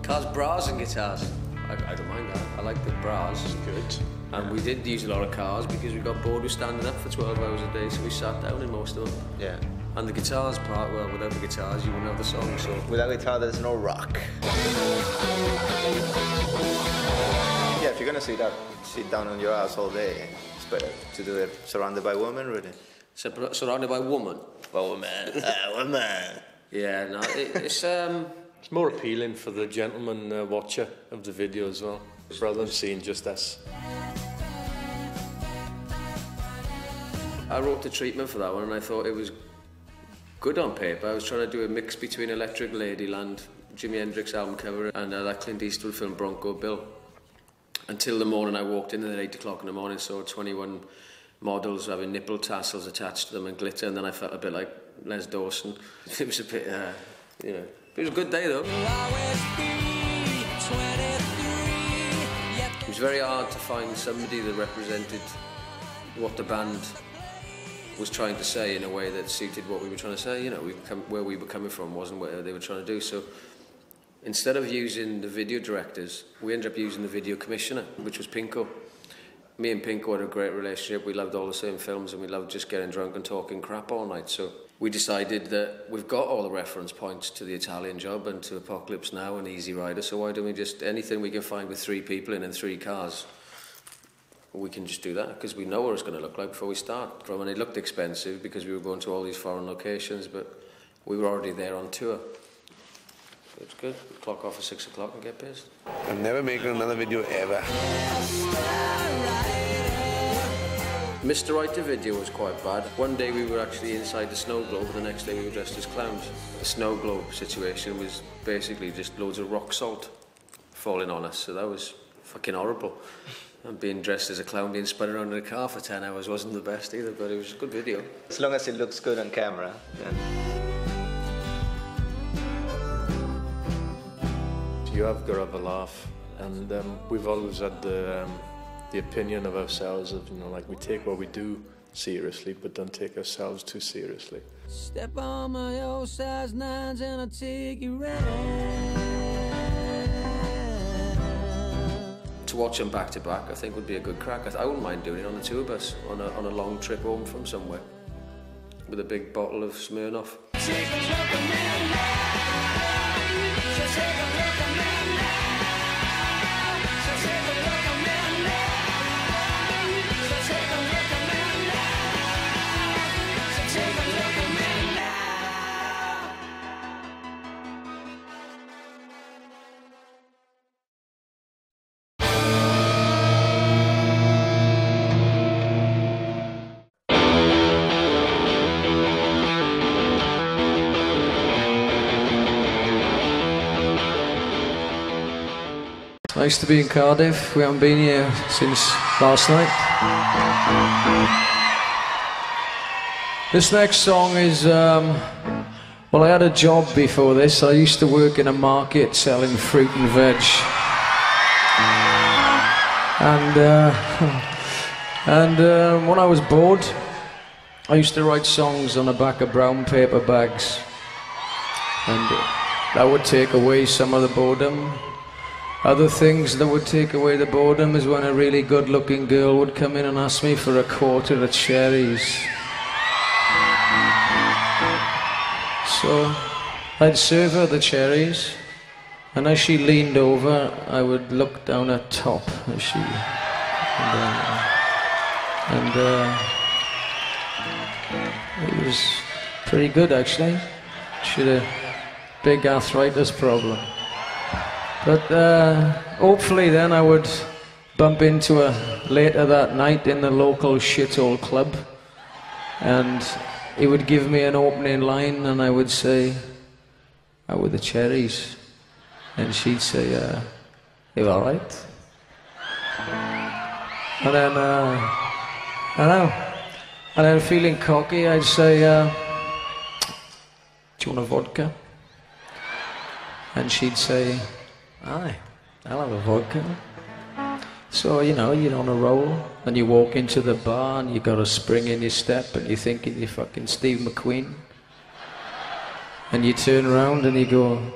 Cars, bras and guitars. I don't mind that. I like the bras. Good. And we did use a lot of cars because we got bored with standing up for 12 hours a day, so we sat down in most of them. Yeah. And the guitars part, well, without the guitars you wouldn't have the song, so... Without guitar there's no rock. Yeah, if you're gonna sit down on your ass all day, it's better to do it surrounded by women, really. Surrounded by women? Woman. Woman. Yeah, no, it's... It's more appealing for the gentleman watcher of the video as well, rather than seeing just us. I wrote the treatment for that one and I thought it was good on paper. I was trying to do a mix between Electric Ladyland, Jimi Hendrix album cover, and that Clint Eastwood film Bronco Bill. Until the morning I walked in at 8 o'clock in the morning, saw 21 models having nipple tassels attached to them and glitter, and then I felt a bit like Les Dawson. It was a bit, you know, it was a good day though. It was very hard to find somebody that represented what the band was trying to say in a way that suited what we were trying to say. You know, where we were coming from wasn't what they were trying to do. So instead of using the video directors, we ended up using the video commissioner, which was Pinko. Me and Pinko had a great relationship. We loved all the same films and we loved just getting drunk and talking crap all night. So we decided that we've got all the reference points to the Italian Job and to Apocalypse Now and Easy Rider, so why don't we just, anything we can find with 3 people in and 3 cars, we can just do that, because we know what it's going to look like before we start. And it looked expensive because we were going to all these foreign locations, but we were already there on tour. So it's good. We clock off at 6 o'clock and get pissed. I'm never making another video ever. Mr. Writer video was quite bad. One day we were actually inside the snow globe, the next day we were dressed as clowns. The snow globe situation was basically just loads of rock salt falling on us, so that was fucking horrible. And being dressed as a clown, being spun around in a car for 10 hours wasn't the best either, but it was a good video. As long as it looks good on camera. Yeah. You have got to have a laugh, and we've always had the opinion of ourselves of, you know, like, we take what we do seriously, but don't take ourselves too seriously. Step on my old size 9s and I'll take you right. To watch them back to back, I think would be a good crack. I wouldn't mind doing it on a tour bus, on a long trip home from somewhere, with a big bottle of Smirnoff. Take a look at me now. So take a look at me now. So take a look at me now. So take a look at me now. So take a look at me now. Nice to be in Cardiff. We haven't been here since last night. This next song is, well, I had a job before this. I used to work in a market selling fruit and veg. And when I was bored, I used to write songs on the back of brown paper bags. And that would take away some of the boredom. Other things that would take away the boredom is when a really good-looking girl would come in and ask me for a quarter of Cherries. So I'd serve her the cherries, and as she leaned over, I would look down her top as she... it was pretty good, actually. She had a big arthritis problem. But hopefully then I would bump into her later that night in the local shithole club, and he would give me an opening line and I would say, "How were the cherries?" And she'd say, "You alright?" And then, and then feeling cocky, I'd say, "Do you want a vodka?" And she'd say, "Aye, I'll have a vodka." So, you know, you're on a roll, and you walk into the bar, and you got a spring in your step, and you're thinking you're fucking Steve McQueen. And you turn around and you go, "Do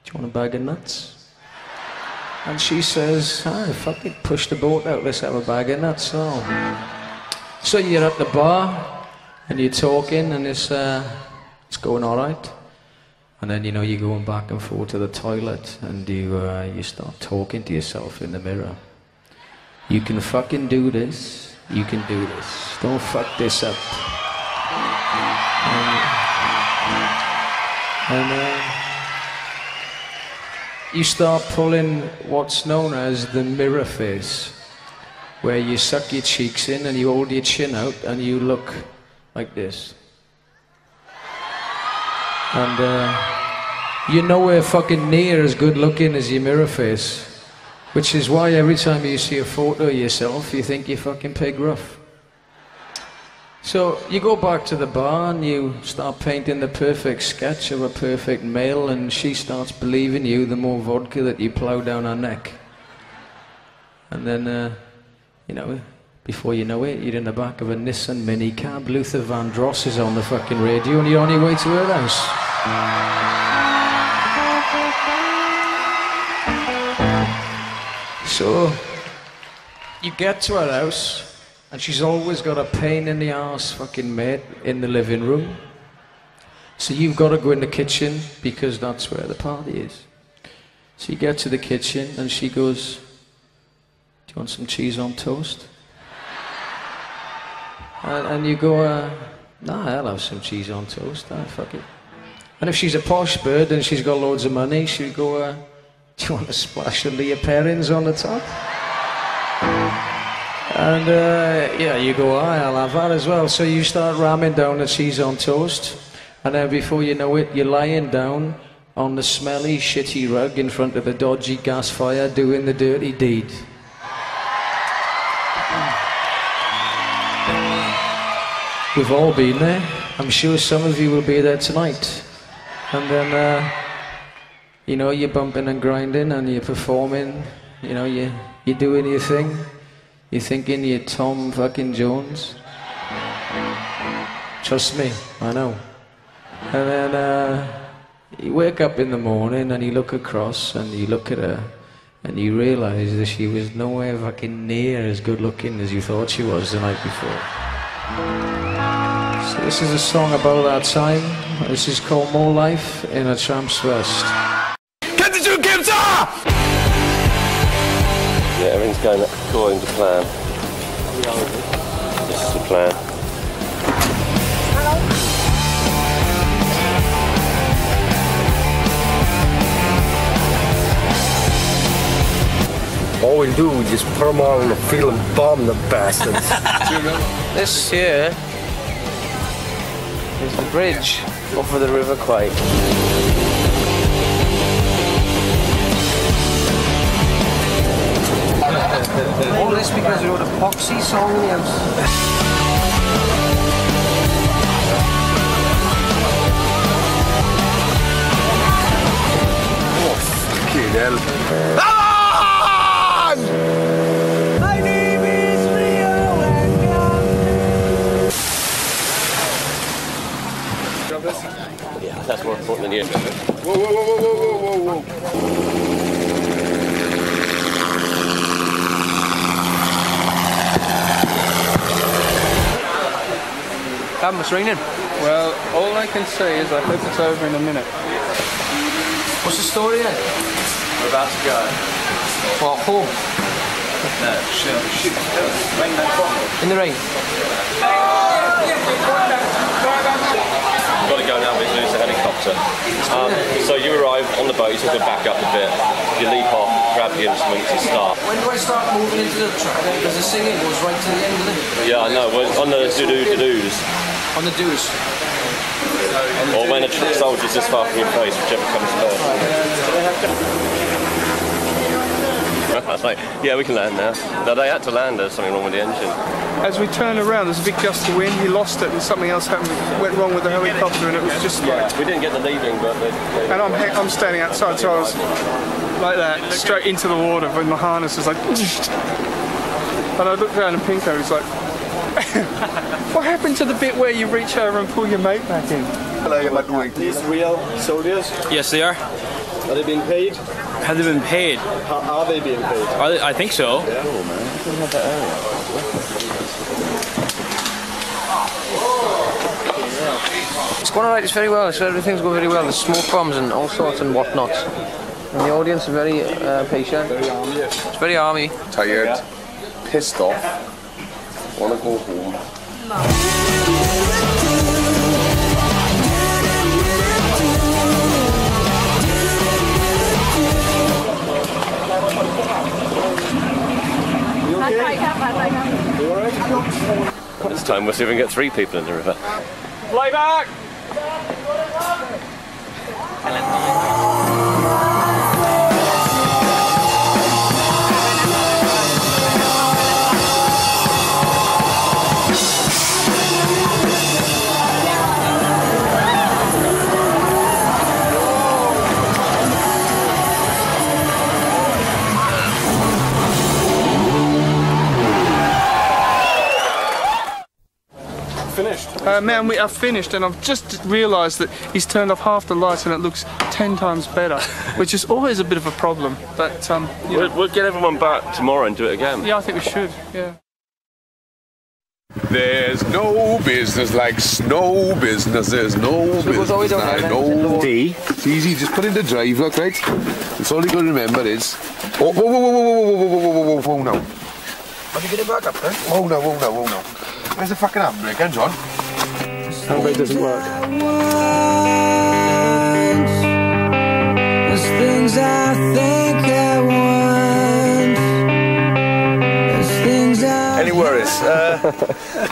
you want a bag of nuts?" And she says, "Ah, fuck it, push the boat out, let's have a bag in that." So you're at the bar, and you're talking, and it's going all right. And then, you know, you're going back and forth to the toilet, and you start talking to yourself in the mirror. You can fucking do this. You can do this. Don't fuck this up. And you start pulling what's known as the mirror face, where you suck your cheeks in and you hold your chin out and you look like this. And you're nowhere fucking near as good looking as your mirror face, which is why every time you see a photo of yourself, you think you're fucking pig rough. So you go back to the bar and you start painting the perfect sketch of a perfect male, and she starts believing you the more vodka that you plough down her neck. And then, you know, before you know it, you're in the back of a Nissan Mini cab, Luther Vandross is on the fucking radio, and you're on your way to her house. So you get to her house, and she's always got a pain in the arse fucking mate in the living room. So you've got to go in the kitchen, because that's where the party is. So you get to the kitchen, and she goes, "Do you want some cheese on toast?" And you go, "Nah, I'll have some cheese on toast, fuck it." And if she's a posh bird and she's got loads of money, she'll go, "Do you want a splash of Leah Perrins on the top?" And yeah, you go, "I'll have that as well." So you start ramming down the cheese on toast, and then before you know it, you're lying down on the smelly, shitty rug in front of the dodgy gas fire doing the dirty deed. We've all been there. I'm sure some of you will be there tonight. And then, you know, you're bumping and grinding and you're performing, you know, you're doing your thing. You're thinking you're Tom fucking Jones. Trust me, I know. And then you wake up in the morning and you look across and you look at her and you realise that she was nowhere fucking near as good looking as you thought she was the night before. So this is a song about that time. This is called More Life in a Tramp's First. Yeah, everything's going according to plan. This is the plan. All we do is just put them all in the field and bomb the bastards. Do you remember? This here is the bridge over the River Kwai. All this because we wrote a Poxy song in the house. Oh, fucking hell. My name is Rio and Yeah, that's more important than you. Whoa, whoa, whoa, whoa, whoa, whoa, whoa. It's raining. Well, all I can say is I hope it's over in a minute. What's the story then? We're about to go. What, home? No, shoot. Rain, no problem. In the rain? Got to go now because there's a helicopter. So you arrive on the boat, you sort of back up a bit, you leap off, grab the instruments and start. When do I start moving into the track? Because the singing goes right to the end of it. Yeah, I know, we're on the do-do-do-do's. On the do's. Or when a soldier's this far from your face, whichever comes first. I was like, yeah, we can land now. No, they had to land, there's something wrong with the engine. As we turn around, there's a big gust of wind, he lost it and something else happened, went wrong with the helicopter and it was just like... We didn't get the leaving, but... And I'm standing outside, so I was like that, straight into the water with my harness, was like... And I looked down and Pinko was like... What happened to the bit where you reach over and pull your mate back in? These real soldiers? Yes, they are. Are they being paid? Have they been paid? Are they being paid? I think so. Yeah. Oh, man. It's going alright, it's very well, everything's going very well. There's smoke bombs and all sorts and whatnot. And the audience is very patient. It's very army. Tired, pissed off, want to go home. This time we'll see if we can get 3 people in the river. Play back! Man, we are finished, and I've just realised that he's turned off half the lights and it looks 10 times better, which is always a bit of a problem. But we'll get everyone back tomorrow and do it again. Yeah, I think we should. Yeah. There's no business like snow business. There's no business like no D. It's easy. Just put in the drive, look, right? It's all you got to remember is. Oh, whoa, whoa, whoa, whoa, whoa, whoa, whoa, whoa, whoa, now. How do you get it back up then? Oh no, oh no, oh no. Where's the fucking handbrake, and John? Handbrake doesn't work. There's things I think I want. There's things I... Any worries?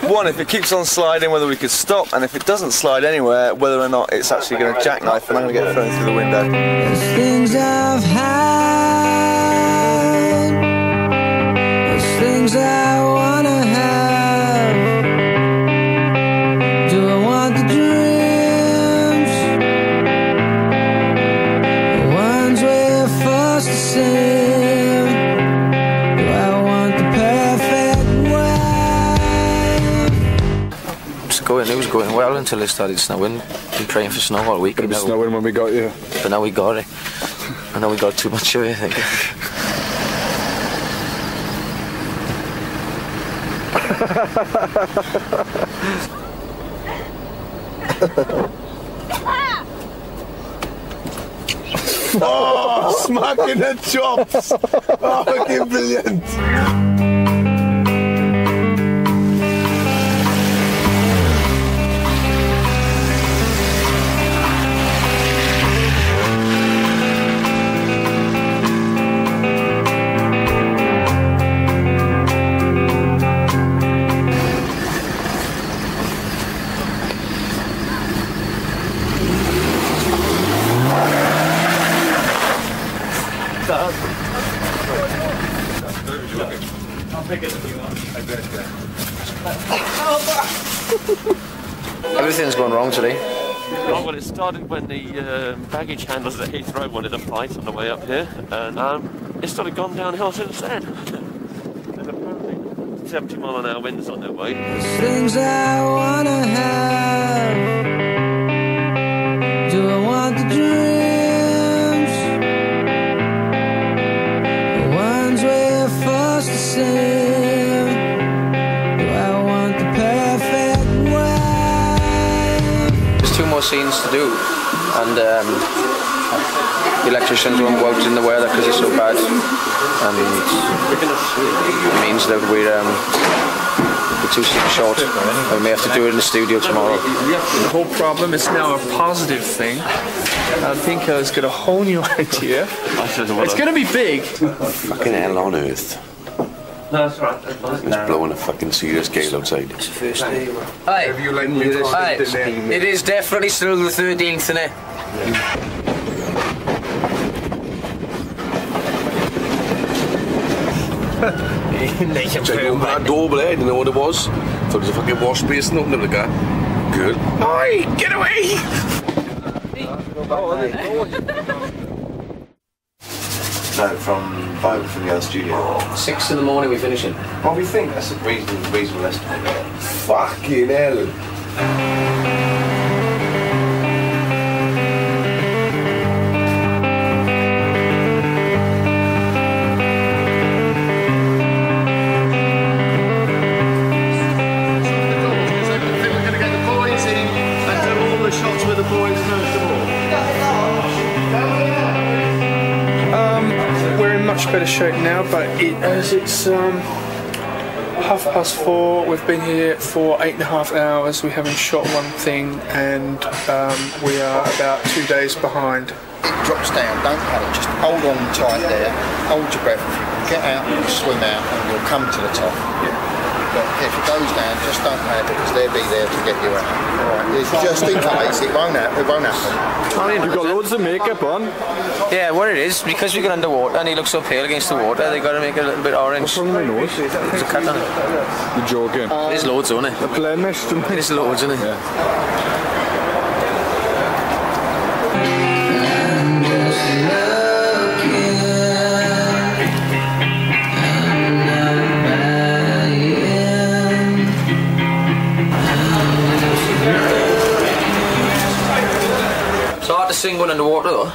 One, if it keeps on sliding, whether we could stop, and if it doesn't slide anywhere, whether or not it's actually going to jackknife and I'm going to get thrown through the window. There's things I've had. There's things I want to have. Do I want the dreams? The ones we're forced to sing? Do I want the perfect way? It was going well until it started snowing. Been praying for snow all week. It was snowing when we got here. But now we got it. And now we got too much of it, I think. Oh, smacking the chops! Oh, fucking brilliant! Everything's going wrong today. Oh, well, it started when the baggage handlers at Heathrow wanted a fight on the way up here, and it's sort of gone downhill since then. And apparently 70-mile-an-hour winds on their way. Things I wanna have. Do I want the dreams? The ones we're forced to sing? Do I want the perfect way? There's 2 more scenes to do, and the electricians won't go out in the weather because it's so bad, and it means that we're 2 scenes short. We may have to do it in the studio tomorrow. The whole problem is now a positive thing. Pinko's got a whole new idea. It's going to be big. Fucking hell on earth. No, that's right. It's blowing a fucking serious gale outside. It's the first day. Aye. Aye. It is definitely still the 13th, isn't it? Check open that door, but I didn't know what it was. Thought it was a fucking wash basin opening the car. Good. Oi, get away! No, from 5 from the other studio. 6 in the morning we finish it. Well, we think that's a reasonable estimate. Fucking hell. better shape now, but as it's 4:30, we've been here for 8.5 hours. We haven't shot one thing, and we are about 2 days behind. It drops down, don't panic, just hold on tight there, hold your breath. If you can get out and swim out, and you'll come to the top. But if it goes down, just don't panic, because they'll be there to get you out. Alright, it's just in case, it won't happen. You've got loads of makeup on. Yeah, what it is, because we get underwater and he looks so pale against the water, they've got to make it a little bit orange. What's wrong with my nose? There's a cut on it. You're joking. There's loads on it. A blemish. There's loads on it. Yeah. It's hard to sing when underwater though.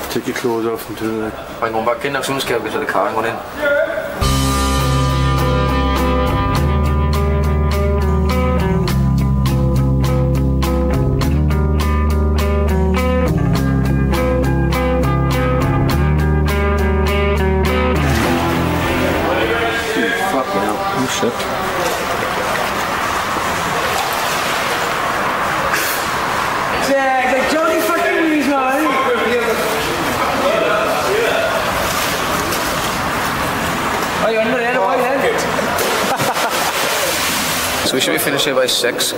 Take your clothes off and turn it. I'm going back in now, someone's going to get to the car and going in. Fucking hell. Oh shit. Yeah, like Johnny fucking Reeves, man. Are you under there? Why then? So we should be finished here by 6.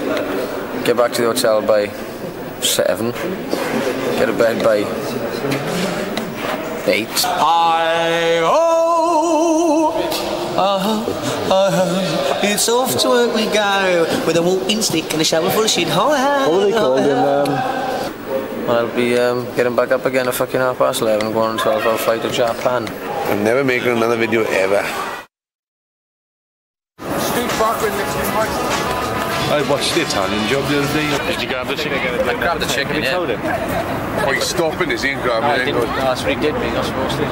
Get back to the hotel by 7. Get to bed by 8. It's off to work we go with a walking stick and a shovel full of shit. What were they called in? I'll be getting back up again at fucking 11:30, going on a 12-hour flight to Japan. I'm never making another video ever. I watched the Italian Job the other day. Did you grab the chicken? I grabbed the chicken, yeah. Oh, he's stopping, is he? And grabbing it. That's what he did, me, not supposed to.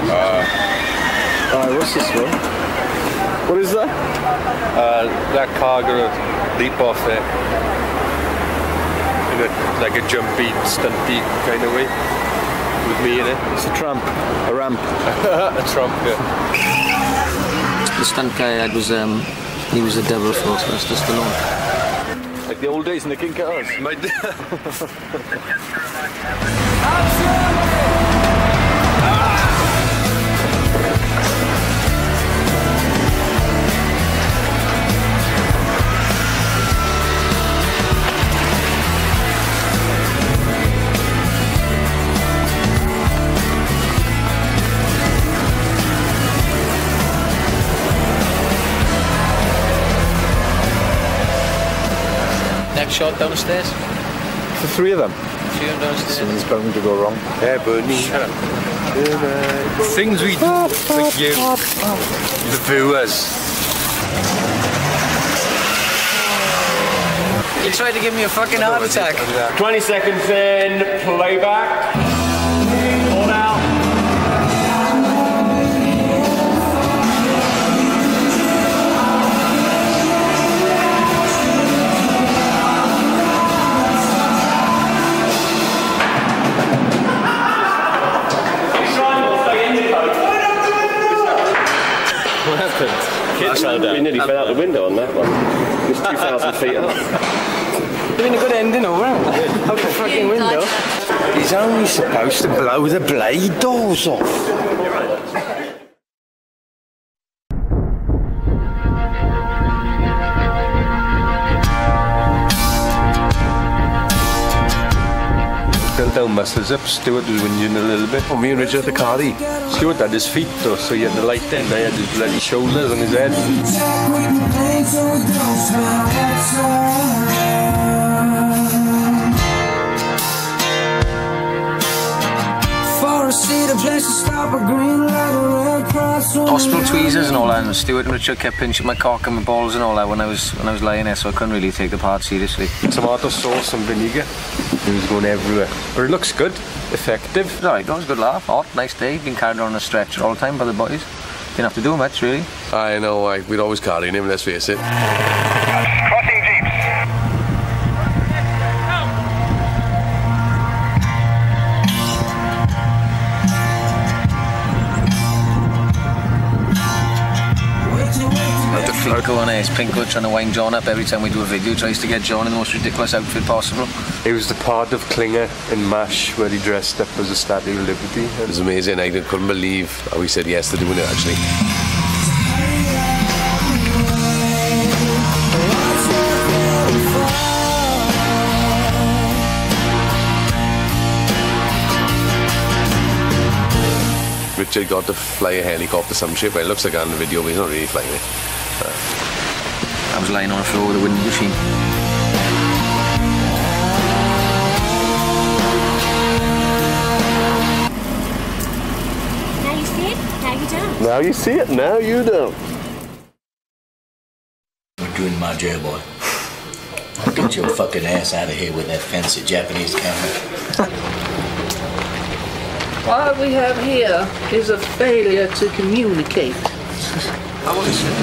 Alright, what's this one? What is that? That car gonna leap off it in like a jumpy, stunty kind of way. With me in it. It's a tramp. A ramp. A trump, yeah. The stunt guy I had was, he was the devil for Sylvester Stallone. Like the old days in the King Cars. Next shot down the stairs. The 3 of them. 3 of them downstairs. Something's bound to go wrong. Yeah, Bernie. Things we do for you, the viewers. You tried to give me a fucking heart attack. 20 seconds in, playback. Hold out. What happened? We nearly fell out the window on that one. It's 2,000 feet up. It's been a good ending over out the fucking window. He's only supposed to blow the blade doors off. Down muscles up, Stuart was whinging a little bit. Me and Richard at the carry. Stuart had his feet though, so he had the light end. I had his bloody shoulders on his head. Hospital tweezers and all that, and Stuart and Richard kept pinching my cock and my balls and all that when I was lying there, so I couldn't really take the part seriously. Tomato sauce and vinegar. He was going everywhere. But it looks good, effective. It's alright, it was a good laugh. Hot, nice day. Been carried on a stretcher all the time by the boys. Didn't have to do much really. I know, we'd always carrying him, let's face it. Crossing jeeps. Finko and it's Pinko trying to wind John up every time we do a video. Tries to get John in the most ridiculous outfit possible. It was the part of Klinger in MASH where he dressed up as a Statue of Liberty. It was amazing. I couldn't believe how he said yes to doing it actually. Richard got to fly a helicopter some shit, but it looks like on the video, but he's not really flying it. I was lying on the floor with a wind machine. Now you see it, now you don't. Now you see it, now you don't. We're doing my job, boy. Get your fucking ass out of here with that fancy Japanese camera. What we have here is a failure to communicate.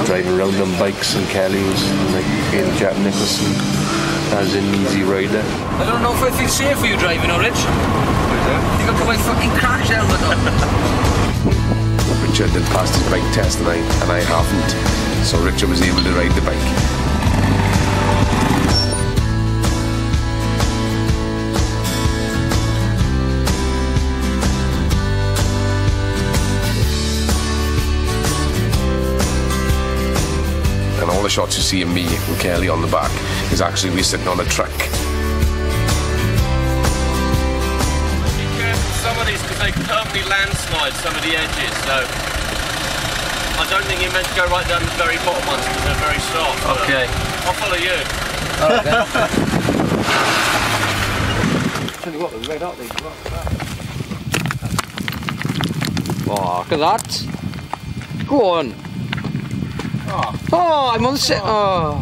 Driving around on bikes and Kelly's, like being Jack Nicholson as in Easy Rider. I don't know if I feel safe for you driving, Orange. You got to put my fucking crash helmet on. Richard had passed his bike test and I haven't, so Richard was able to ride the bike. And all the shots you see of me and Kelly on the back is actually me sitting on a truck. Some of these, because they permanently landslide some of the edges, so I don't think you're meant to go right down the very bottom ones because they're very soft. Okay. I'll follow you. Alright then. Tell you what, they're red, aren't they? Oh, look at that. Go on. Oh, I'm on set. Oh.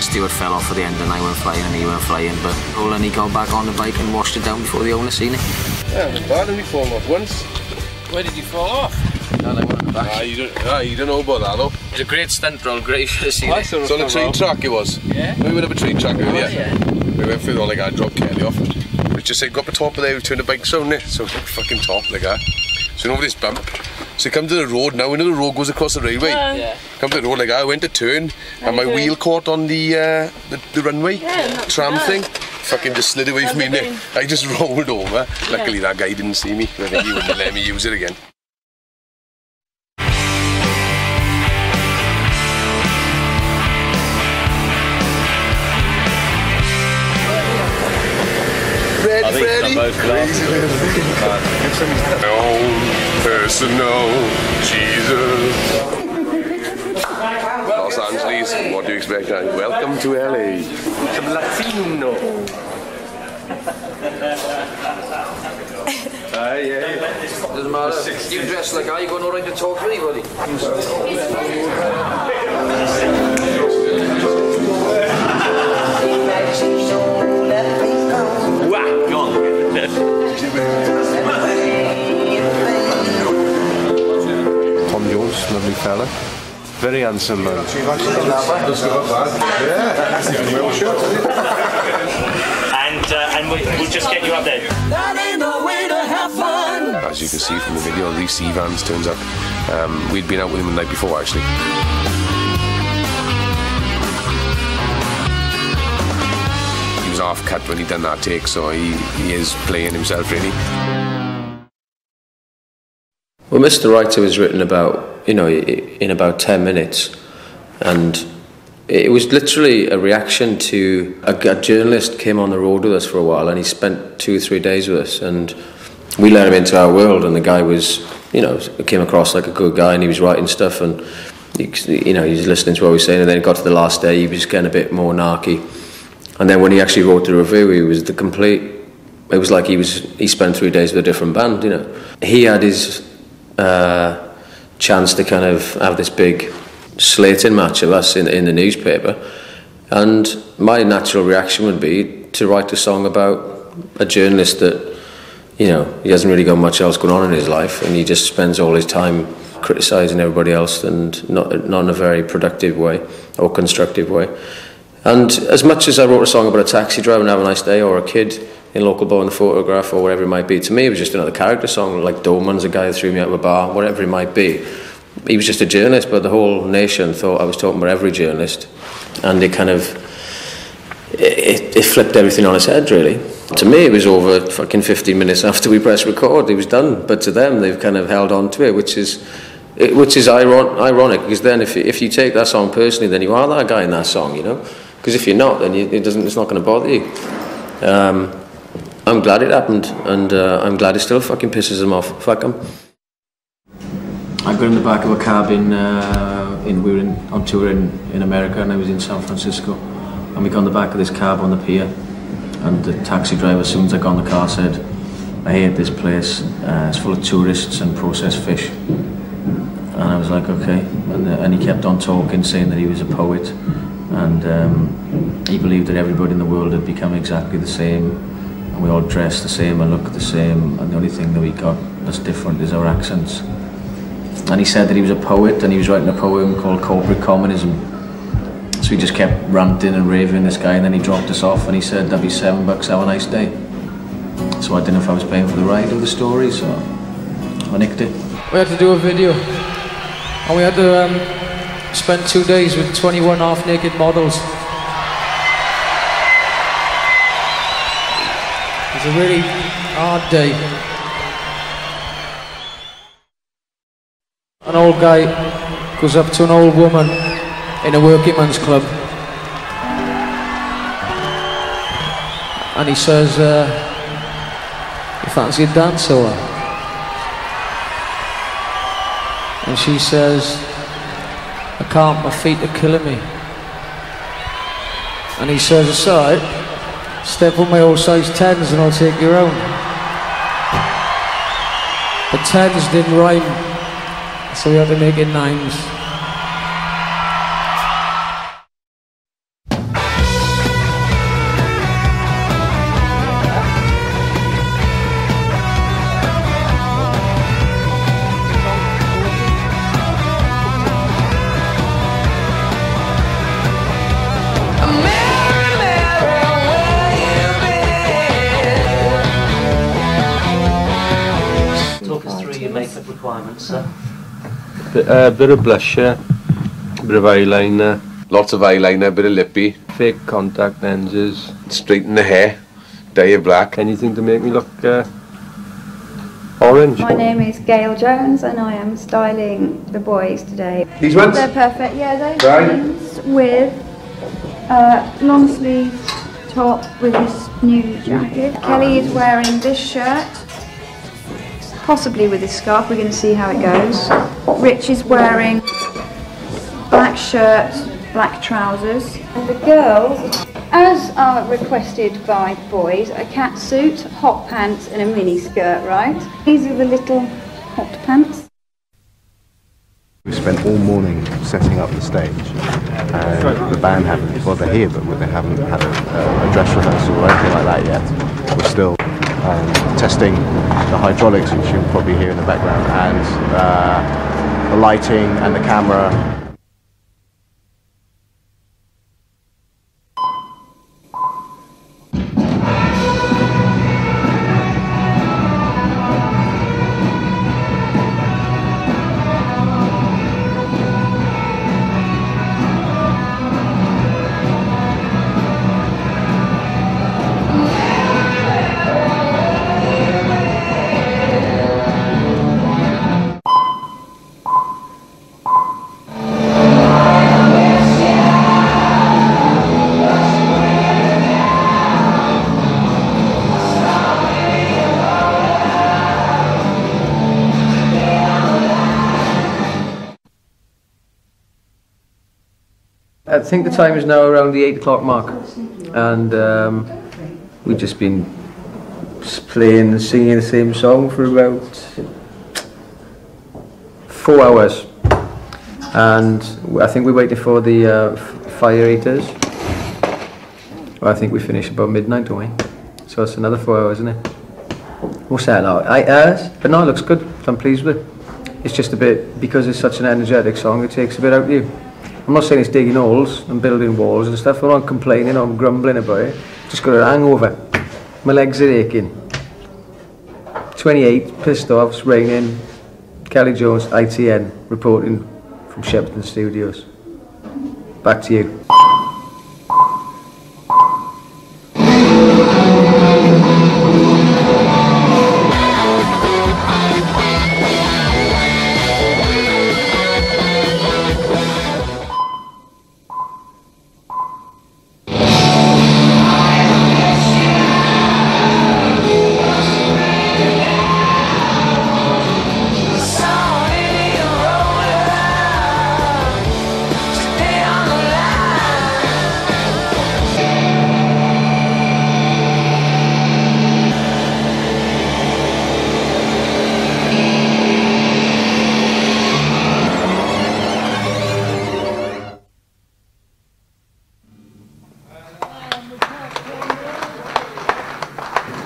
Stewart fell off at the end and I went flying and he went flying, but Roland, he got back on the bike and washed it down before the owner seen it. Yeah, it was bad and we fall off once. Where did you fall off? No, I went on the back. You don't know about that though. It was a great stunt roll, great to see it. So on a train track it was. Yeah? We went up a train track earlier. Oh, yeah. We went through all like I dropped Kelly off. We just said go up the top of there, we turned the bikes around there. So it's like fucking top like that. So over this bump. So you come to the road now, the road goes across the railway. Yeah. Come to the road like that, I went to turn and my wheel caught on the runway tram thing. Fucking just slid away from me and I just rolled over. Luckily that guy didn't see me. I think he wouldn't let me use it again. Ready? No, personal, Jesus. Los Angeles, what do you expect? Welcome to LA. Some Latino. Doesn't matter. You dress like you got no right to talk to anybody. Go on. Tom Jones, lovely fella. Very handsome man. And we'll just get you up there. As you can see from the video, Reese Evans turns up. We'd been out with him the night before actually. He was half cut when he done that take, so he is playing himself really. Well, Mr. Writer was written about, in about 10 minutes, and it was literally a reaction to a journalist came on the road with us for a while, and he spent 2 or 3 days with us, and we let him into our world, and the guy was, came across like a good guy, and he was writing stuff, and he was listening to what we were saying, and then it got to the last day, he was just getting a bit more narky, and then when he actually wrote the review, he was it was like he spent 3 days with a different band, He had his chance to kind of have this big slating match of us in the newspaper, and my natural reaction would be to write a song about a journalist that you know, he hasn't really got much else going on in his life, and he just spends all his time criticising everybody else, and not in a very productive way or constructive way. And as much as I wrote a song about a taxi driver and have a nice day, or a kid in Local Boy in the Photograph, or whatever it might be, to me it was just another character song, like Doman's a guy that threw me out of a bar, whatever it might be. He was just a journalist, but the whole nation thought I was talking about every journalist, and it kind of, it flipped everything on its head, really. To me, it was over fucking 15 minutes after we pressed record. It was done. But to them, they've kind of held on to it, which is ironic. Because then, if you take that song personally, then you are that guy in that song, you know. Because if you're not, then it's not going to bother you. I'm glad it happened, and I'm glad it still fucking pisses them off. Fuck them. I got in the back of a cab we were on tour in America, and I was in San Francisco, and we got in the back of this cab on the pier. And the taxi driver, as soon as I got in the car, said, "I hate this place, it's full of tourists and processed fish." And I was like, okay. And he kept on talking, saying that he was a poet, and he believed that everybody in the world had become exactly the same, and we all dress the same and look the same, and the only thing that we got that's different is our accents. And he said that he was a poet, and he was writing a poem called Corporate Communism. So we just kept ranting and raving this guy, and then he dropped us off and he said, "That'd be $7, have a nice day." So I didn't know if I was paying for the ride of the story, so I nicked it. We had to do a video, and we had to spend 2 days with 21 half-naked models. It was a really hard day. An old guy goes up to an old woman in a working man's club, and he says, "You fancy a dance or what?" And she says, "I can't, my feet are killing me." And he says, "It's alright, step on my old size 10s and I'll take your own." The 10s didn't rhyme, so we had to make it 9s. Talk us through your makeup requirements, sir. Bit of blusher, bit of eyeliner. Lots of eyeliner, bit of lippy. Fake contact lenses. Straighten the hair, dye it black. Anything to make me look orange. My name is Gail Jones and I am styling the boys today. These ones? They're perfect, yeah, those Right. ones with long sleeve top with this new jacket. Kelly is wearing this shirt, possibly with this scarf, we're going to see how it goes. Rich is wearing black shirt, black trousers. And the girls, as are requested by boys, a cat suit, hot pants and a mini skirt, right? These are the little hot pants. We spent all morning setting up the stage, and the band haven't, well they're here, but they haven't had a dress rehearsal or anything like that yet. We're still testing the hydraulics, which you'll probably hear in the background, and the lighting and the camera. I think the time is now around the 8 o'clock mark, and we've just been playing and singing the same song for about 4 hours, and I think we're waiting for the fire eaters. Well, I think we finish about midnight, don't we? So it's another 4 hours, isn't it? What's that now? But no, it looks good. I'm pleased with it. It's just a bit, because it's such an energetic song, it takes a bit out of you. I'm not saying it's digging holes and building walls and stuff. I'm not complaining or grumbling about it. Just got a hangover. My legs are aching. 28, pissed off, it's raining. Kelly Jones, ITN, reporting from Shepperton Studios. Back to you.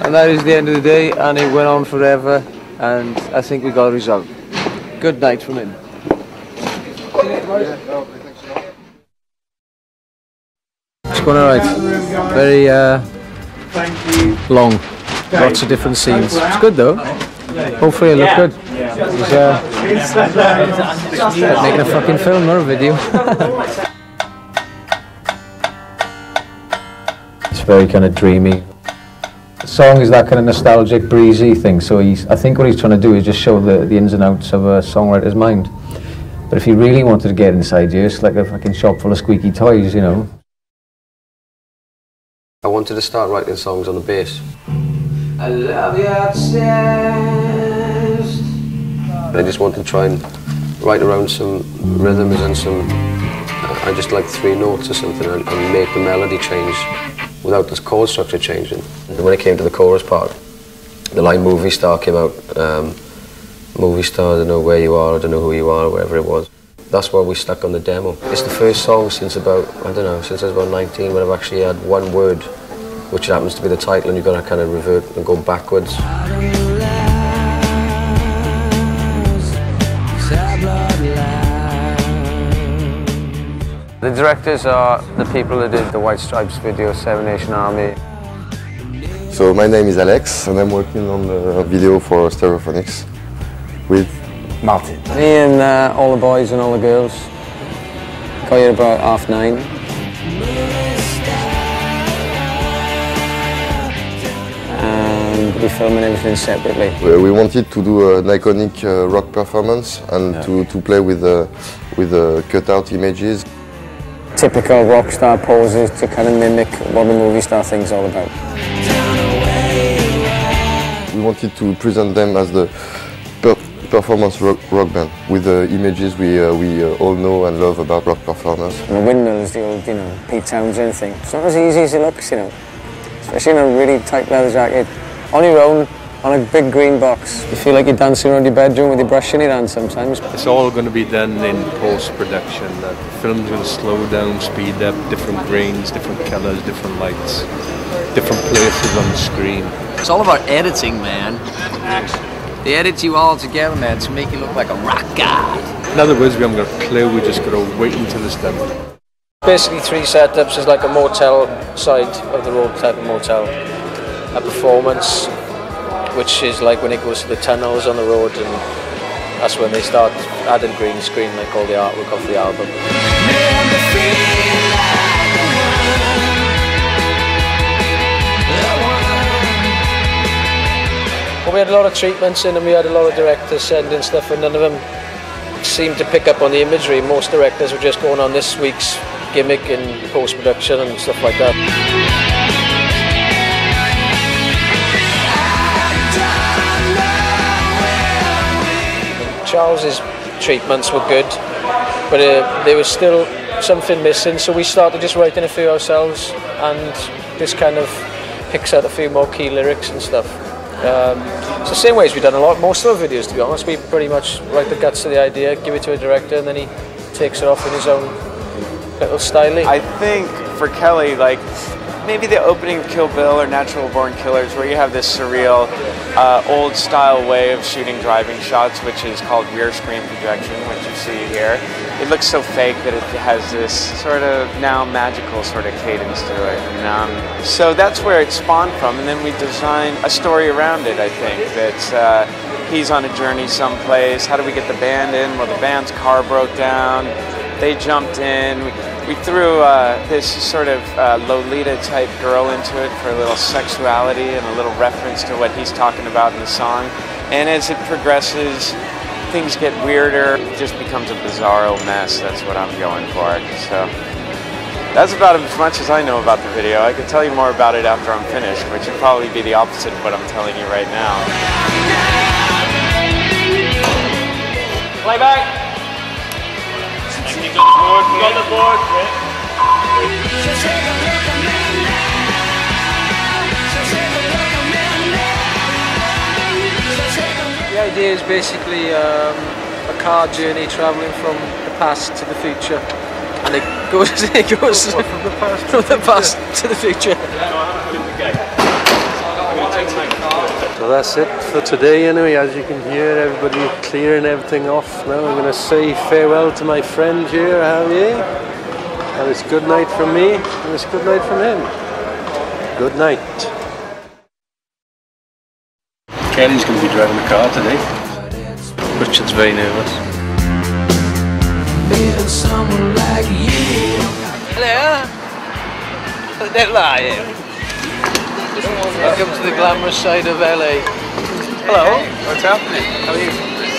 And that is the end of the day, and it went on forever, and I think we got a result. Good night from him. It's going alright. Very long. Lots of different scenes. It's good though. Hopefully it'll look good. He's making a fucking film, not a video. It's very kind of dreamy. The song is that kind of nostalgic, breezy thing, so I think what he's trying to do is just show the ins and outs of a songwriter's mind. But if he really wanted to get inside you, it's like a fucking shop full of squeaky toys, you know. I wanted to start writing songs on the bass. I love you obsessed. I just wanted to try and write around some rhythms and some, I just like 3 notes or something, and make the melody change without the chord structure changing. And when it came to the chorus part, the line movie star came out. Movie star, I don't know where you are, I don't know who you are, or whatever it was. That's why we stuck on the demo. It's the first song since about, I don't know, since I was about 19 when I've actually had one word, which happens to be the title, and you've got to kind of revert and go backwards. The directors are the people that did the White Stripes video, Seven Nation Army. So my name is Alex, and I'm working on the video for Stereophonics with Martin. Me and all the boys and all the girls got here about 9:30. And we're filming everything separately. We wanted to do an iconic rock performance and to play with cut-out images. Typical rock star poses to kind of mimic what the movie star thing's all about. We wanted to present them as the performance rock band with the images we all know and love about rock performers. And the windmill is the old, you know, Pete Townsend thing. It's not as easy as it looks, you know, especially in a really tight leather jacket, on your own, on a big green box. You feel like you're dancing around your bedroom with your brush in your hand sometimes. It's all going to be done in post-production. The film's going to slow down, speed up, different grains, different colours, different lights, different places on the screen. It's all about editing, man. They edit you all together, man, to make you look like a rock god. In other words, we haven't got a clue, we just got to wait until it's done. Basically 3 setups. There's like a motel side of the road type of motel. A performance, which is like when it goes to the tunnels on the road, and that's when they start adding green screen, like all the artwork of the album. Well, we had a lot of treatments in, and we had a lot of directors sending stuff, and none of them seemed to pick up on the imagery. Most directors were just going on this week's gimmick in post-production and stuff like that. Charles's treatments were good, but there was still something missing, so we started just writing a few ourselves, and this kind of picks out a few more key lyrics and stuff. It's the same way as we've done most of our videos, to be honest. We pretty much write the guts of the idea, give it to a director, and then he takes it off in his own little style. I think for Kelly, like, maybe the opening of Kill Bill or Natural Born Killers, where you have this surreal, old-style way of shooting driving shots, which is called rear screen projection, which you see here. It looks so fake that it has this sort of now magical sort of cadence to it. And, so that's where it spawned from, and then we designed a story around it, I think, that he's on a journey someplace. How do we get the band in? Well, the band's car broke down. They jumped in. We threw this sort of Lolita-type girl into it for a little sexuality and a little reference to what he's talking about in the song. And as it progresses, things get weirder. It just becomes a bizarro mess. That's what I'm going for. So that's about as much as I know about the video. I could tell you more about it after I'm finished, which would probably be the opposite of what I'm telling you right now. Playback. You got the board. The idea is basically a car journey travelling from the past to the future, and it goes from the past to the future. So that's it for today anyway. As you can hear, everybody clearing everything off. Now I'm going to say farewell to my friend here, Javier. And it's good night from me, and it's good night from him. Good night. Kelly's going to be driving the car today. Richard's very nervous. Hello. Hello. Welcome to the glamorous side of LA. Hello. What's happening? How are you?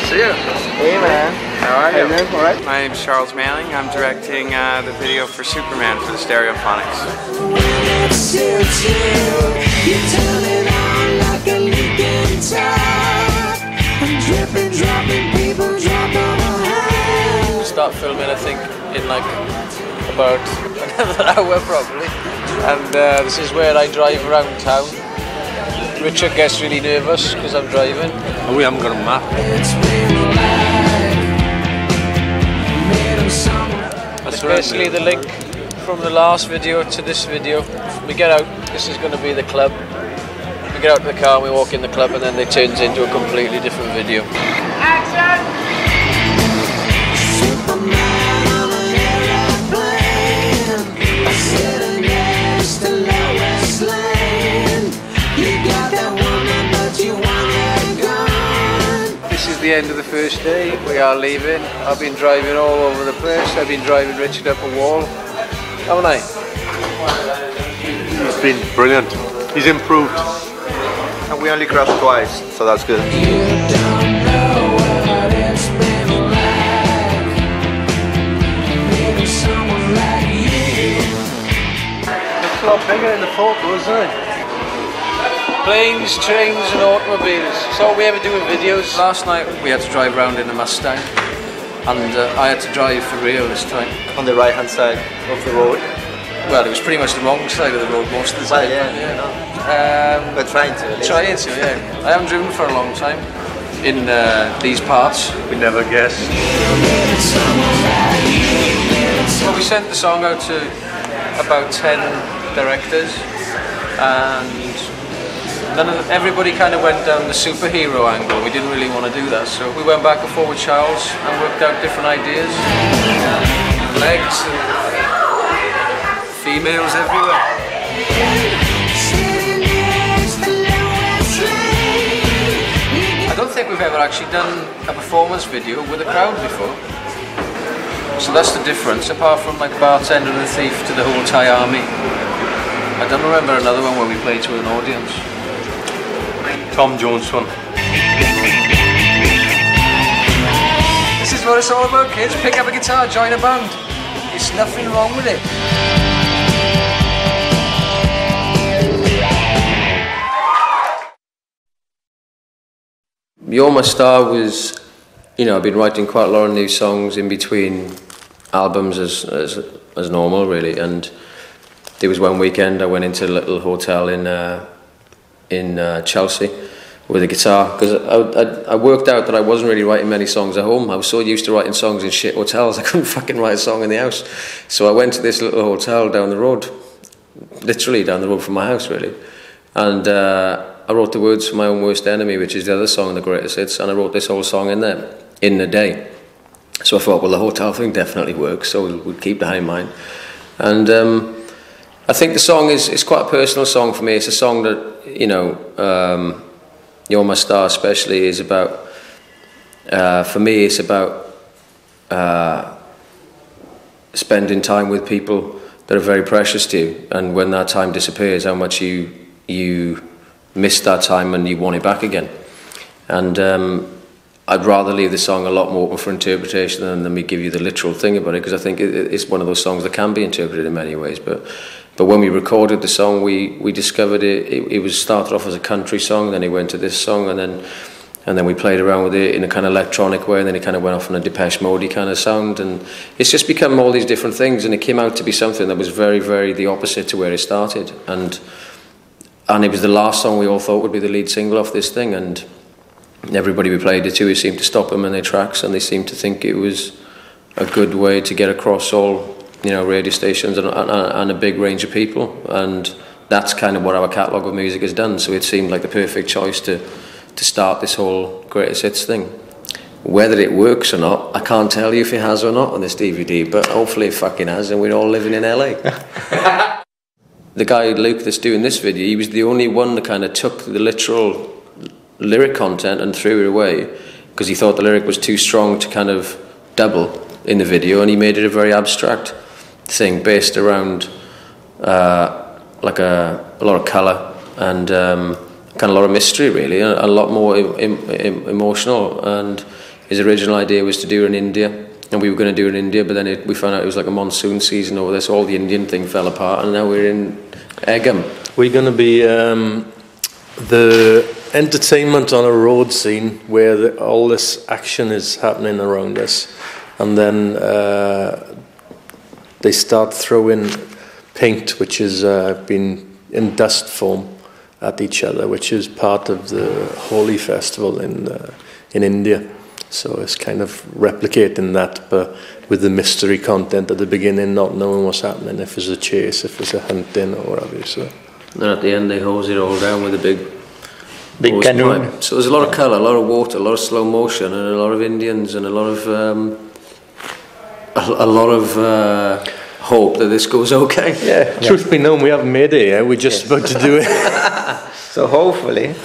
See you. Hey man. How are you? All right. My name's Charles Manning. I'm directing the video for Superman for the Stereophonics. Start filming, I think, in like about another hour probably. And this is where I drive around town. Richard gets really nervous because I'm driving. And we haven't got a map. It's basically the link from the last video to this video. We get out, this is going to be the club. We get out of the car, we walk in the club, and then it turns into a completely different video. Action! This is the end of the first day. We are leaving. I've been driving all over the place. I've been driving Richard up a wall. Haven't I? He's been brilliant. He's improved. And we only crashed twice, so that's good. Looks a lot bigger in the photo, isn't it? Planes, trains and automobiles. That's all we ever do in videos. Last night we had to drive around in a Mustang, and I had to drive for real this time. On the right hand side of the road? Well, it was pretty much the wrong side of the road most of the time. Well, yeah. But trying to. Yeah. I haven't driven for a long time in these parts. We never guessed. Well, we sent the song out to about 10 directors, and everybody kind of went down the superhero angle. We didn't really want to do that, so we went back and forth with Charles and worked out different ideas. Legs and females everywhere. I don't think we've ever actually done a performance video with a crowd before. So that's the difference, apart from like Bartender and Thief to the whole Thai army. I don't remember another one where we played to an audience. Tom Jones one. This is what it's all about, kids. Pick up a guitar, join a band. There's nothing wrong with it. You're My Star was, you know, I've been writing quite a lot of new songs in between albums as normal, really. And there was one weekend I went into a little hotel in Chelsea with a guitar, because I worked out that I wasn't really writing many songs at home. I was so used to writing songs in shit hotels, I couldn't fucking write a song in the house. So I went to this little hotel down the road, literally down the road from my house, really. And I wrote the words for My Own Worst Enemy, which is the other song, The Greatest Hits, and I wrote this whole song in there, in the day. So I thought, well, the hotel thing definitely works, so we'll keep that in mind. And I think the song is quite a personal song for me. It's a song that, you know, You're My Star especially is about, for me, it's about spending time with people that are very precious to you, and when that time disappears, how much you miss that time and you want it back again. And I'd rather leave the song a lot more open for interpretation than me give you the literal thing about it, because I think it's one of those songs that can be interpreted in many ways. But when we recorded the song, we discovered it was started off as a country song, then it went to this song, and then we played around with it in a kind of electronic way, and then it kind of went off on a Depeche Mode kind of sound, and it's just become all these different things, and it came out to be something that was very, very the opposite to where it started. And it was the last song we all thought would be the lead single off this thing, and everybody we played it to, it seemed to stop them in their tracks, and they seemed to think it was a good way to get across all, you know, radio stations and a big range of people. And that's kind of what our catalogue of music has done, so it seemed like the perfect choice to start this whole greatest hits thing. Whether it works or not, I can't tell you if it has or not on this DVD, but hopefully it fucking has, and we're all living in LA. The guy, Luke, that's doing this video, he was the only one that kind of took the literal lyric content and threw it away, because he thought the lyric was too strong to kind of double in the video, and he made it a very abstract thing based around like a lot of colour and kind of a lot of mystery, really, a lot more emotional. And his original idea was to do it in India, and we were going to do it in India, but then we found out it was like a monsoon season over there, so all the Indian thing fell apart, and now we're in Egham. We're going to be the entertainment on a road scene where all this action is happening around us, and then they start throwing paint, which has been in dust form, at each other, which is part of the Holi festival in India. So it's kind of replicating that, but with the mystery content at the beginning, not knowing what's happening, if it's a chase, if it's a hunting, or whatever. So. And at the end, they hose it all down with a big canoe. Pipe. So there's a lot of colour, a lot of water, a lot of slow motion, and a lot of Indians, and a lot of hope that this goes okay. Yeah. Truth be known, we haven't made it yet. We're just about to do it. So hopefully.